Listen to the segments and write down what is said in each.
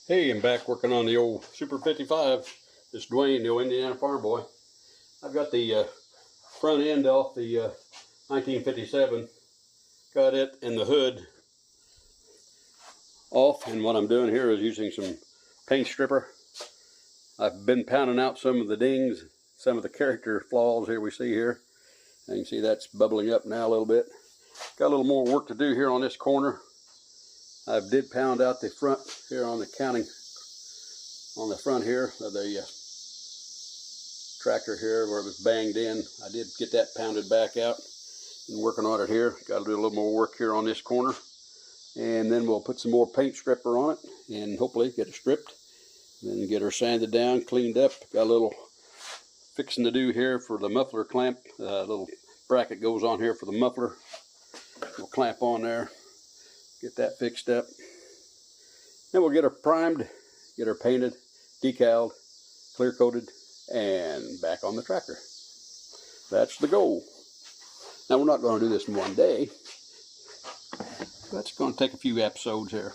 Hey, I'm back working on the old Super 55. It's Dwayne, the old Indiana farm boy. I've got the front end off the 1957. Got it and the hood off, and what I'm doing here is using some paint stripper. I've been pounding out some of the dings, some of the character flaws here we see here. And you can see that's bubbling up now a little bit. Got a little more work to do here on this corner. I did pound out the front here on the on the front here of the tractor here where it was banged in. I did get that pounded back out and working on it here. Got to do a little more work here on this corner, and then we'll put some more paint stripper on it and hopefully get it stripped, then get her sanded down, cleaned up. Got a little fixing to do here for the muffler clamp. A little bracket goes on here for the muffler. We'll clamp on there, get that fixed up. Then we'll get her primed, get her painted, decaled, clear coated, and back on the tractor. That's the goal. Now we're not going to do this in one day. That's going to take a few episodes here.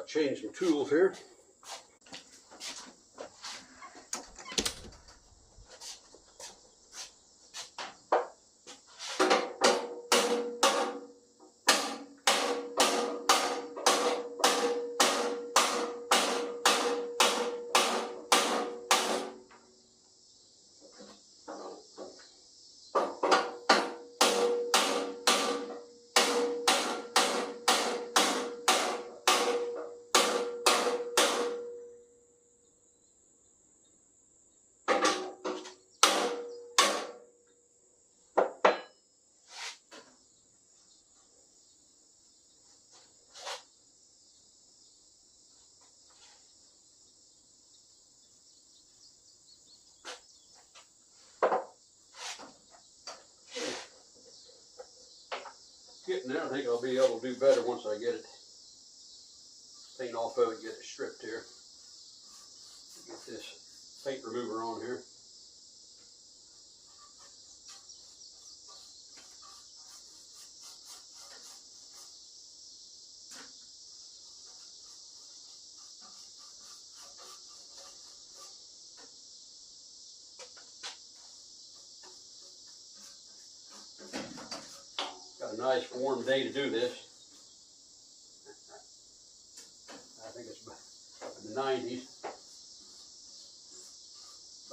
Change some tools here. Getting there. I think I'll be able to do better once I get it paint off of it, get it stripped here. Get this paint remover on here. Got a nice warm day to do this. I think it's in the 90s.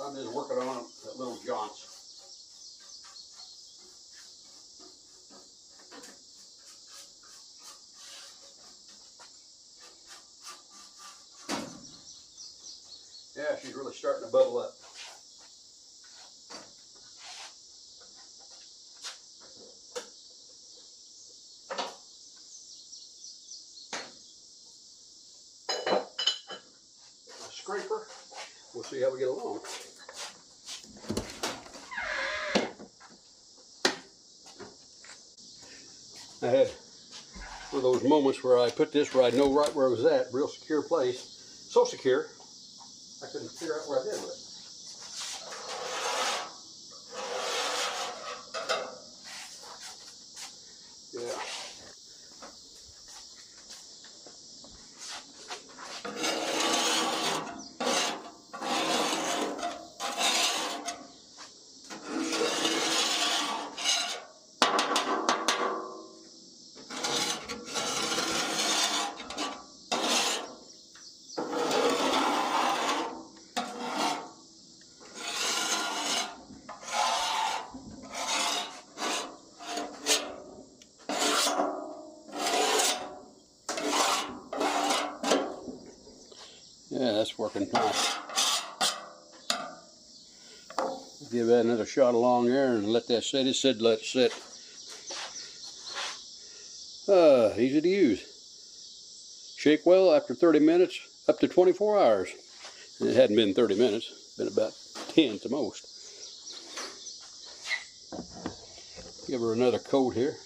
I'm just working on them at little jaunts. Yeah, she's really starting to bubble up. Scraper. We'll see how we get along. I had one of those moments where I put this where I know right where it was at, real secure place. So secure, I couldn't figure out where I did with it. Yeah. that's working nice. Give that another shot along there and let that sit. It said let it sit. Easy to use. Shake well after 30 minutes, up to 24 hours. And it hadn't been 30 minutes, it's been about 10 to most. Give her another coat here.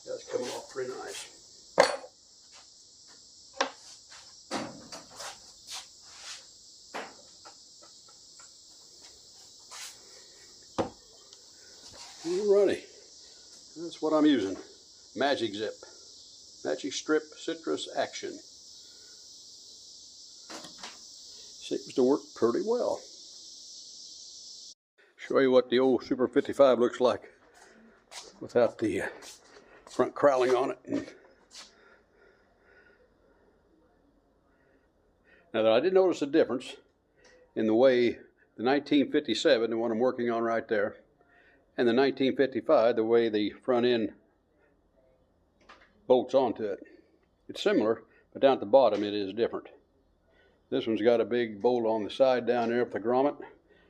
That's coming off pretty nice. Alrighty, that's what I'm using. Magic Zip, Magic Strip Citrus Action. Seems to work pretty well. Show you what the old Super 55 looks like without the front cowling on it. Now, I did notice a difference in the way the 1957, the one I'm working on right there, and the 1955, the way the front end bolts onto it. It's similar, but down at the bottom it is different. This one's got a big bolt on the side down there with the grommet.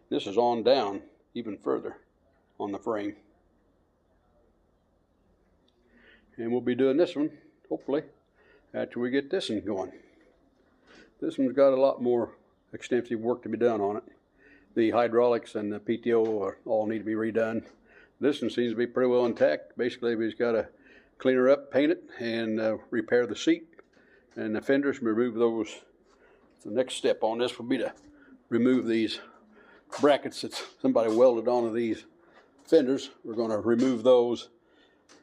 This is on down even further on the frame. And we'll be doing this one, hopefully, after we get this one going. This one's got a lot more extensive work to be done on it. The hydraulics and the PTO all need to be redone. This one seems to be pretty well intact. Basically, we just got to clean her up, paint it, and repair the seat and the fenders, remove those. The next step on this will be to remove these brackets that somebody welded onto these fenders. We're going to remove those.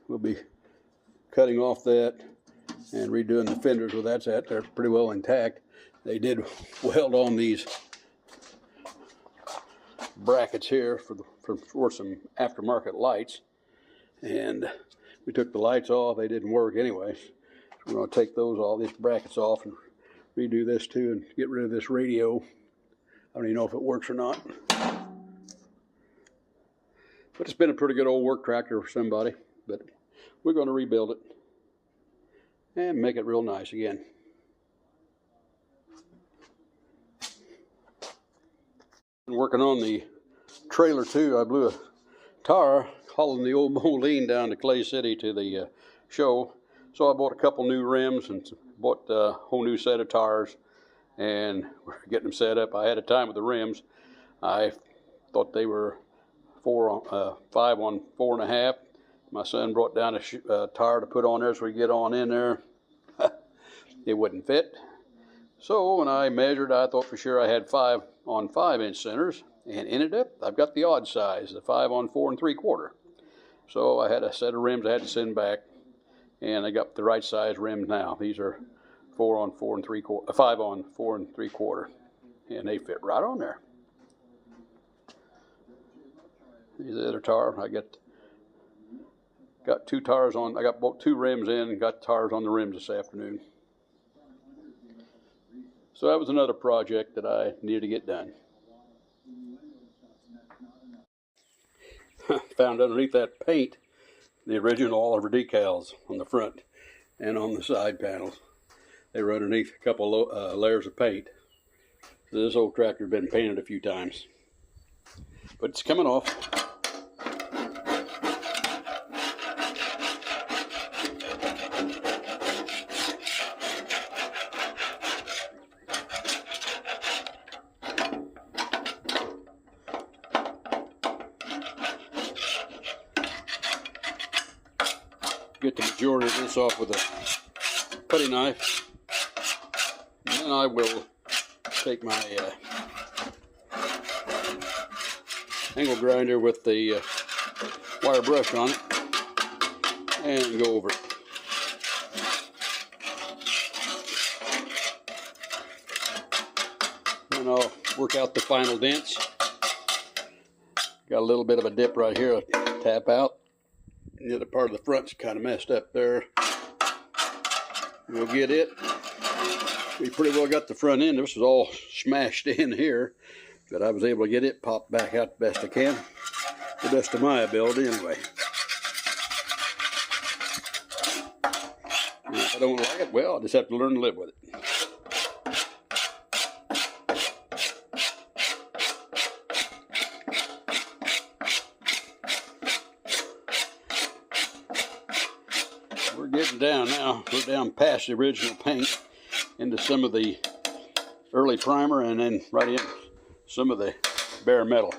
We'll be cutting off that and redoing the fenders where that's at. They're pretty well intact. They did weld on these brackets here for some aftermarket lights, and we took the lights off. They didn't work anyways. So we're going to take these brackets off and redo this too and get rid of this radio. I don't even know if it works or not, but it's been a pretty good old work tractor for somebody. But we're going to rebuild it and make it real nice again. Been working on the trailer too. I blew a tire hauling the old Moline down to Clay City to the show. So I bought a couple new rims and bought a whole new set of tires, and we're getting them set up. I had a time with the rims. I thought they were 5 on 4.5. My son brought down a tire to put on there so we get on in there. It wouldn't fit. So when I measured, I thought for sure I had 5 on 5-inch centers, and ended up I've got the odd size, the 5 on 4 3/4. So I had a set of rims I had to send back, and I got the right size rims now. These are 4 on 4 3/4, 5 on 4 3/4, and they fit right on there. These are the other tire. I got 2 tires on. I got both 2 rims in and got tires on the rims this afternoon. So that was another project that I needed to get done. Found underneath that paint the original Oliver decals on the front and on the side panels. They were underneath a couple layers of paint. So this old tractor has been painted a few times, but it's coming off. Get the majority of this off with a putty knife, and then I will take my angle grinder with the wire brush on it and go over it. then I'll work out the final dents. Got a little bit of a dip right here, I'll tap out. The other part of the front's kind of messed up there. We'll get it. We pretty well got the front end. This was all smashed in here, but I was able to get it popped back out the best I can, the best of my ability anyway. And if I don't like it, well, I just have to learn to live with it. We're getting down now. We're down past the original paint into some of the early primer, and then right in some of the bare metal.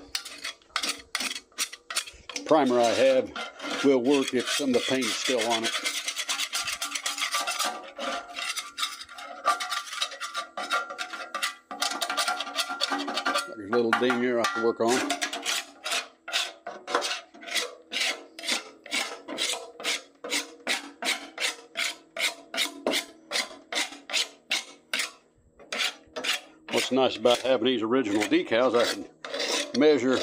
Primer I have will work if some of the paint is still on it. There's a little ding here I have to work on. What's nice about having these original decals, I can measure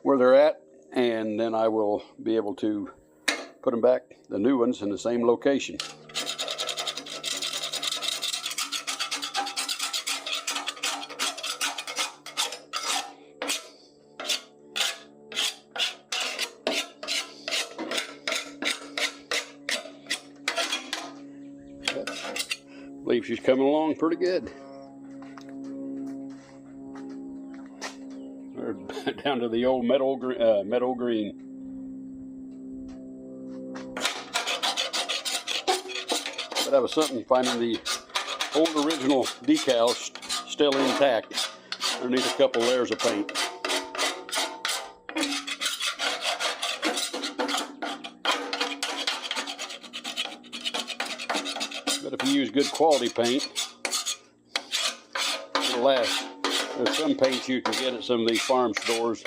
where they're at, and then I will be able to put them back, the new ones, in the same location. I believe she's coming along pretty good. We're down to the old meadow green. But that was something, finding the old original decals still intact underneath a couple layers of paint. But if you use good quality paint, it'll last. There's some paints you can get at some of these farm stores.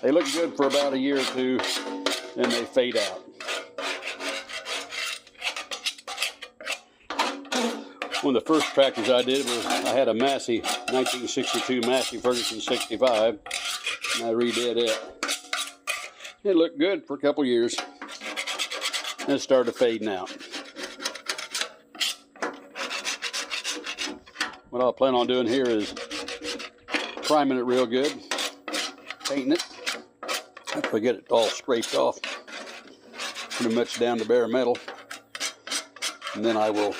They look good for about a year or two, then they fade out. One of the first tractors I did was, I had a Massey, 1962 Massey Ferguson 65, and I redid it. It looked good for a couple years, then it started fading out. What I'll plan on doing here is priming it real good, painting it, after we get it all scraped off, pretty much down to bare metal, and then I will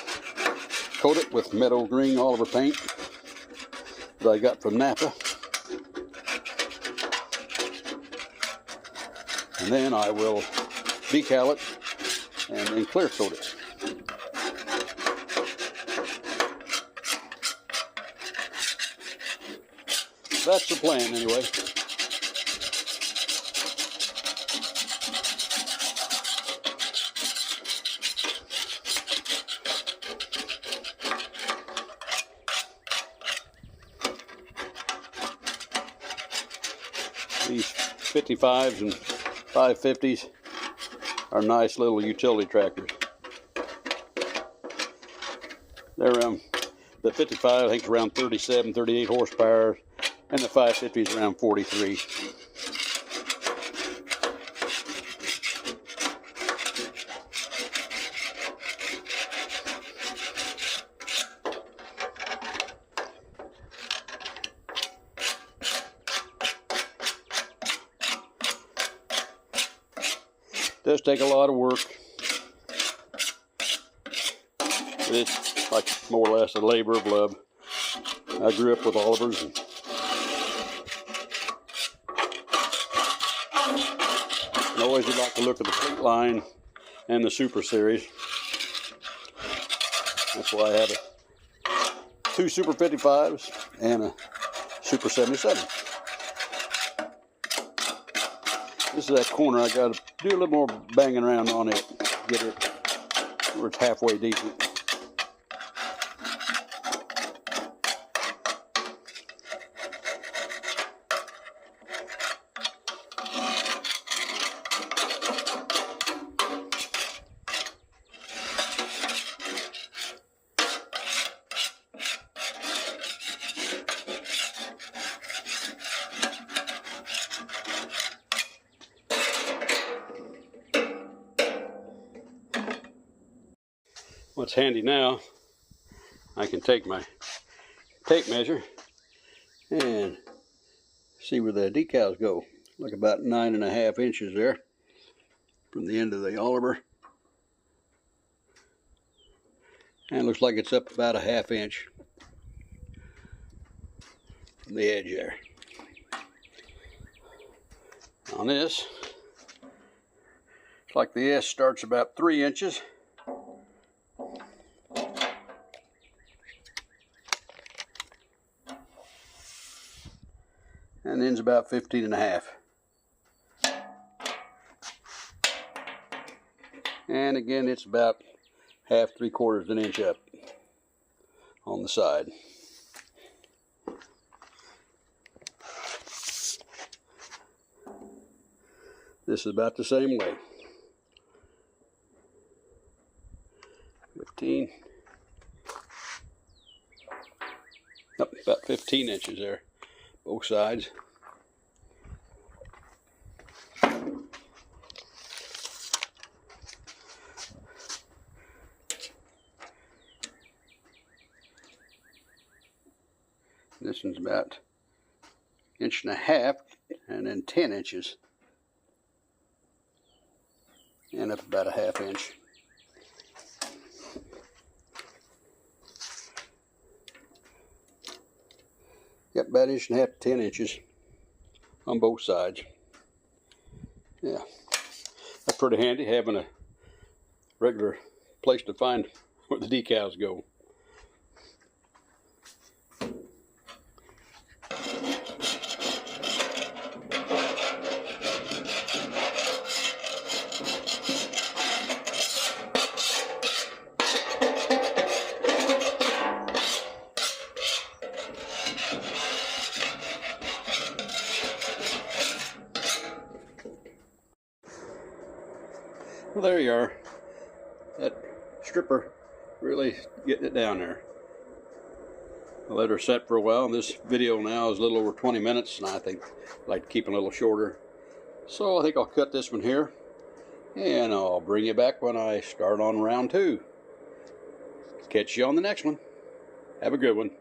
coat it with meadow green Oliver paint that I got from Napa, and then I will decal it and then clear coat it. That's the plan anyway. These 55s and 550s are nice little utility tractors. They're the 55 I think is around 37, 38 horsepower. And the 550 is around 43. It does take a lot of work. It's like more or less a labor of love. I grew up with Olivers, and I always would like to look at the Fleet line and the Super Series. That's why I have two Super 55s and a Super 77. This is that corner. I got to do a little more banging around on it, get it where it's halfway decent. What's handy now, I can take my tape measure and see where the decals go. Like about 9.5 inches there from the end of the Oliver. And it looks like it's up about 1/2 inch from the edge there. On this, it's like the S starts about 3 inches. And ends about 15.5. And again, it's about 1/2, 3/4 an inch up on the side. This is about the same way. 15. Yep, about 15 inches there, both sides. This one's about 1.5 inches and then 10 inches. And up about 1/2 inch. Yep, about 1.5 inches to 10 inches on both sides. Yeah, that's pretty handy, having a regular place to find where the decals go. Well, there you are. That stripper really getting it down there. I let her set for a while, and this video now is a little over 20 minutes, and I think I'd like to keep it a little shorter. So I think I'll cut this one here, and I'll bring you back when I start on round 2. Catch you on the next one. Have a good one.